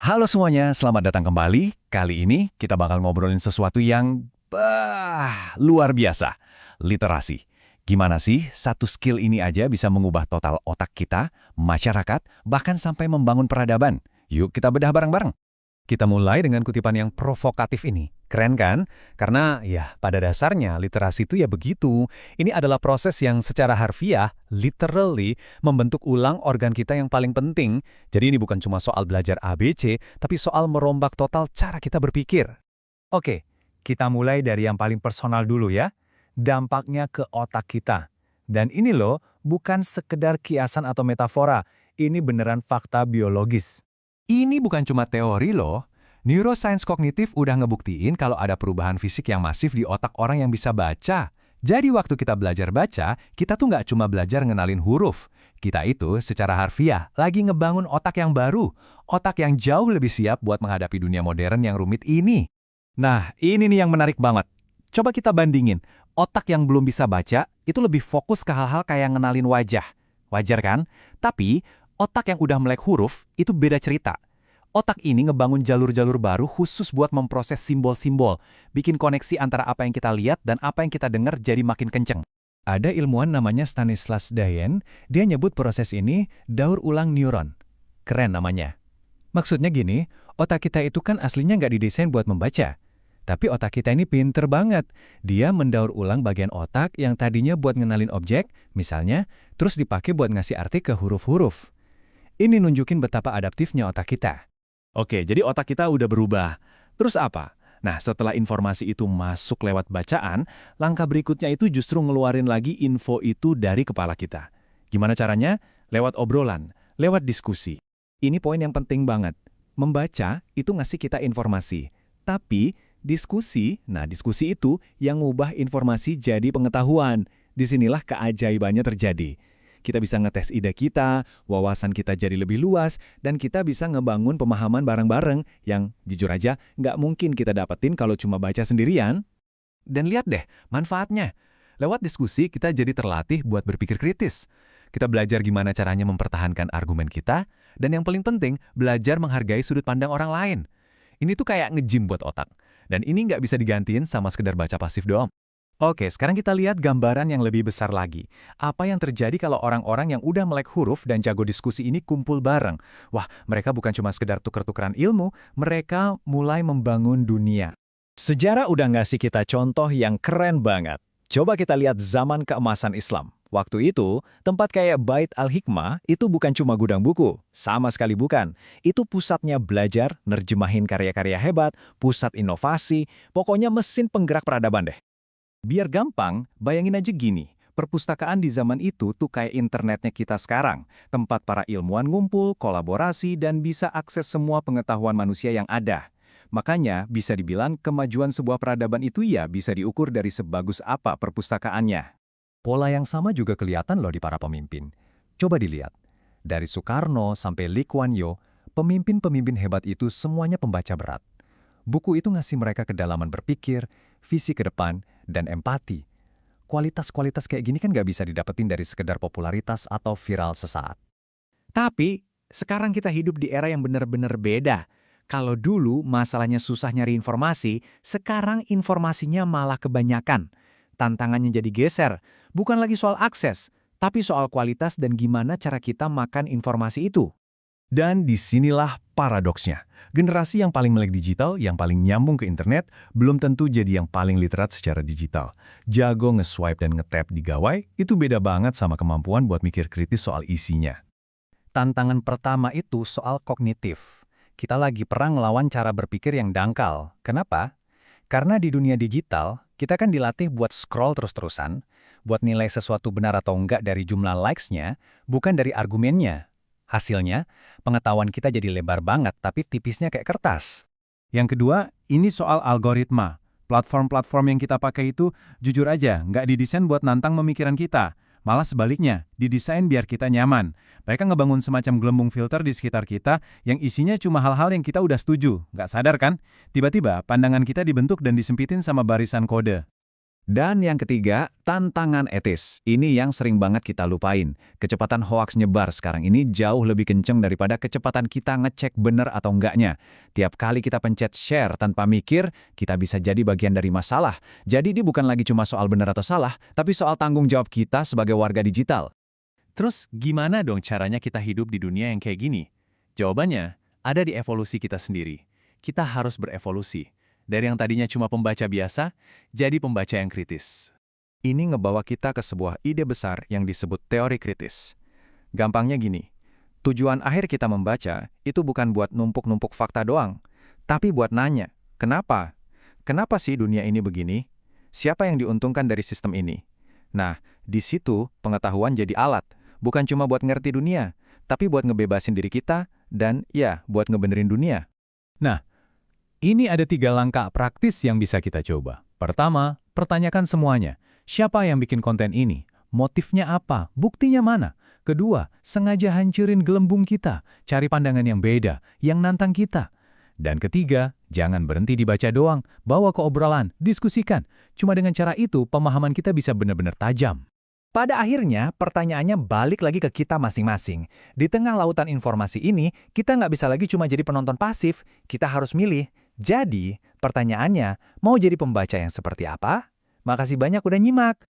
Halo semuanya, selamat datang kembali. Kali ini kita bakal ngobrolin sesuatu yang luar biasa. Literasi. Gimana sih satu skill ini aja bisa mengubah total otak kita, masyarakat, bahkan sampai membangun peradaban? Yuk kita bedah bareng-bareng. Kita mulai dengan kutipan yang provokatif ini. Keren kan? Karena ya pada dasarnya literasi itu ya begitu. Ini adalah proses yang secara harfiah, literally, membentuk ulang organ kita yang paling penting. Jadi ini bukan cuma soal belajar ABC, tapi soal merombak total cara kita berpikir. Oke, kita mulai dari yang paling personal dulu ya. Dampaknya ke otak kita. Dan ini loh, bukan sekedar kiasan atau metafora. Ini beneran fakta biologis. Ini bukan cuma teori loh. Neuroscience kognitif udah ngebuktiin kalau ada perubahan fisik yang masif di otak orang yang bisa baca. Jadi waktu kita belajar baca, kita tuh nggak cuma belajar ngenalin huruf. Kita itu secara harfiah lagi ngebangun otak yang baru. Otak yang jauh lebih siap buat menghadapi dunia modern yang rumit ini. Nah, ini nih yang menarik banget. Coba kita bandingin. Otak yang belum bisa baca, itu lebih fokus ke hal-hal kayak ngenalin wajah. Wajar kan? Tapi otak yang udah melek huruf, itu beda cerita. Otak ini ngebangun jalur-jalur baru khusus buat memproses simbol-simbol, bikin koneksi antara apa yang kita lihat dan apa yang kita dengar jadi makin kenceng. Ada ilmuwan namanya Stanislas Dehaene, dia nyebut proses ini daur ulang neuron. Keren namanya. Maksudnya gini, otak kita itu kan aslinya nggak didesain buat membaca. Tapi otak kita ini pinter banget. Dia mendaur ulang bagian otak yang tadinya buat ngenalin objek, misalnya, terus dipakai buat ngasih arti ke huruf-huruf. Ini nunjukin betapa adaptifnya otak kita. Oke, jadi otak kita udah berubah. Terus apa? Nah, setelah informasi itu masuk lewat bacaan, langkah berikutnya itu justru ngeluarin lagi info itu dari kepala kita. Gimana caranya? Lewat obrolan, lewat diskusi. Ini poin yang penting banget. Membaca itu ngasih kita informasi. Tapi diskusi itu yang ngubah informasi jadi pengetahuan. Disinilah keajaibannya terjadi. Kita bisa ngetes ide kita, wawasan kita jadi lebih luas, dan kita bisa ngebangun pemahaman bareng-bareng yang jujur aja nggak mungkin kita dapetin kalau cuma baca sendirian. Dan lihat deh, manfaatnya. Lewat diskusi kita jadi terlatih buat berpikir kritis. Kita belajar gimana caranya mempertahankan argumen kita, dan yang paling penting, belajar menghargai sudut pandang orang lain. Ini tuh kayak nge-gym buat otak. Dan ini nggak bisa digantiin sama sekedar baca pasif doang. Oke, sekarang kita lihat gambaran yang lebih besar lagi. Apa yang terjadi kalau orang-orang yang udah melek huruf dan jago diskusi ini kumpul bareng? Wah, mereka bukan cuma sekedar tuker-tukeran ilmu, mereka mulai membangun dunia. Sejarah udah ngasih kita contoh yang keren banget. Coba kita lihat zaman keemasan Islam. Waktu itu, tempat kayak Bait Al-Hikmah itu bukan cuma gudang buku. Sama sekali bukan. Itu pusatnya belajar, nerjemahin karya-karya hebat, pusat inovasi, pokoknya mesin penggerak peradaban deh. Biar gampang, bayangin aja gini, perpustakaan di zaman itu tuh kayak internetnya kita sekarang, tempat para ilmuwan ngumpul, kolaborasi, dan bisa akses semua pengetahuan manusia yang ada. Makanya, bisa dibilang kemajuan sebuah peradaban itu ya bisa diukur dari sebagus apa perpustakaannya. Pola yang sama juga kelihatan loh di para pemimpin. Coba dilihat, dari Soekarno sampai Lee Kuan Yew, pemimpin-pemimpin hebat itu semuanya pembaca berat. Buku itu ngasih mereka kedalaman berpikir, visi ke depan, dan empati. Kualitas-kualitas kayak gini kan nggak bisa didapetin dari sekedar popularitas atau viral sesaat. Tapi, sekarang kita hidup di era yang benar-benar beda. Kalau dulu masalahnya susah nyari informasi, sekarang informasinya malah kebanyakan. Tantangannya jadi geser, bukan lagi soal akses, tapi soal kualitas dan gimana cara kita makan informasi itu. Dan disinilah paradoksnya. Generasi yang paling melek digital, yang paling nyambung ke internet, belum tentu jadi yang paling literat secara digital. Jago nge-swipe dan nge-tap di gawai, itu beda banget sama kemampuan buat mikir kritis soal isinya. Tantangan pertama itu soal kognitif. Kita lagi perang melawan cara berpikir yang dangkal. Kenapa? Karena di dunia digital, kita kan dilatih buat scroll terus-terusan, buat nilai sesuatu benar atau enggak dari jumlah likes-nya, bukan dari argumennya. Hasilnya, pengetahuan kita jadi lebar banget tapi tipisnya kayak kertas. Yang kedua, ini soal algoritma. Platform-platform yang kita pakai itu, jujur aja, nggak didesain buat nantang pemikiran kita. Malah sebaliknya, didesain biar kita nyaman. Mereka ngebangun semacam gelembung filter di sekitar kita yang isinya cuma hal-hal yang kita udah setuju. Nggak sadar kan? Tiba-tiba, pandangan kita dibentuk dan disempitin sama barisan kode. Dan yang ketiga, tantangan etis. Ini yang sering banget kita lupain. Kecepatan hoaks nyebar sekarang ini jauh lebih kenceng daripada kecepatan kita ngecek bener atau enggaknya. Tiap kali kita pencet share tanpa mikir, kita bisa jadi bagian dari masalah. Jadi ini bukan lagi cuma soal bener atau salah, tapi soal tanggung jawab kita sebagai warga digital. Terus gimana dong caranya kita hidup di dunia yang kayak gini? Jawabannya ada di evolusi kita sendiri. Kita harus berevolusi. Dari yang tadinya cuma pembaca biasa, jadi pembaca yang kritis. Ini ngebawa kita ke sebuah ide besar yang disebut teori kritis. Gampangnya gini, tujuan akhir kita membaca itu bukan buat numpuk-numpuk fakta doang, tapi buat nanya, kenapa? Kenapa sih dunia ini begini? Siapa yang diuntungkan dari sistem ini? Nah, di situ pengetahuan jadi alat, bukan cuma buat ngerti dunia, tapi buat ngebebasin diri kita dan ya, buat ngebenerin dunia. Nah, ini ada 3 langkah praktis yang bisa kita coba. Pertama, pertanyakan semuanya. Siapa yang bikin konten ini? Motifnya apa? Buktinya mana? Kedua, sengaja hancurin gelembung kita. Cari pandangan yang beda, yang nantang kita. Dan ketiga, jangan berhenti dibaca doang. Bawa ke obrolan, diskusikan. Cuma dengan cara itu, pemahaman kita bisa benar-benar tajam. Pada akhirnya, pertanyaannya balik lagi ke kita masing-masing. Di tengah lautan informasi ini, kita nggak bisa lagi cuma jadi penonton pasif, kita harus milih. Jadi, pertanyaannya, mau jadi pembaca yang seperti apa? Makasih banyak udah nyimak.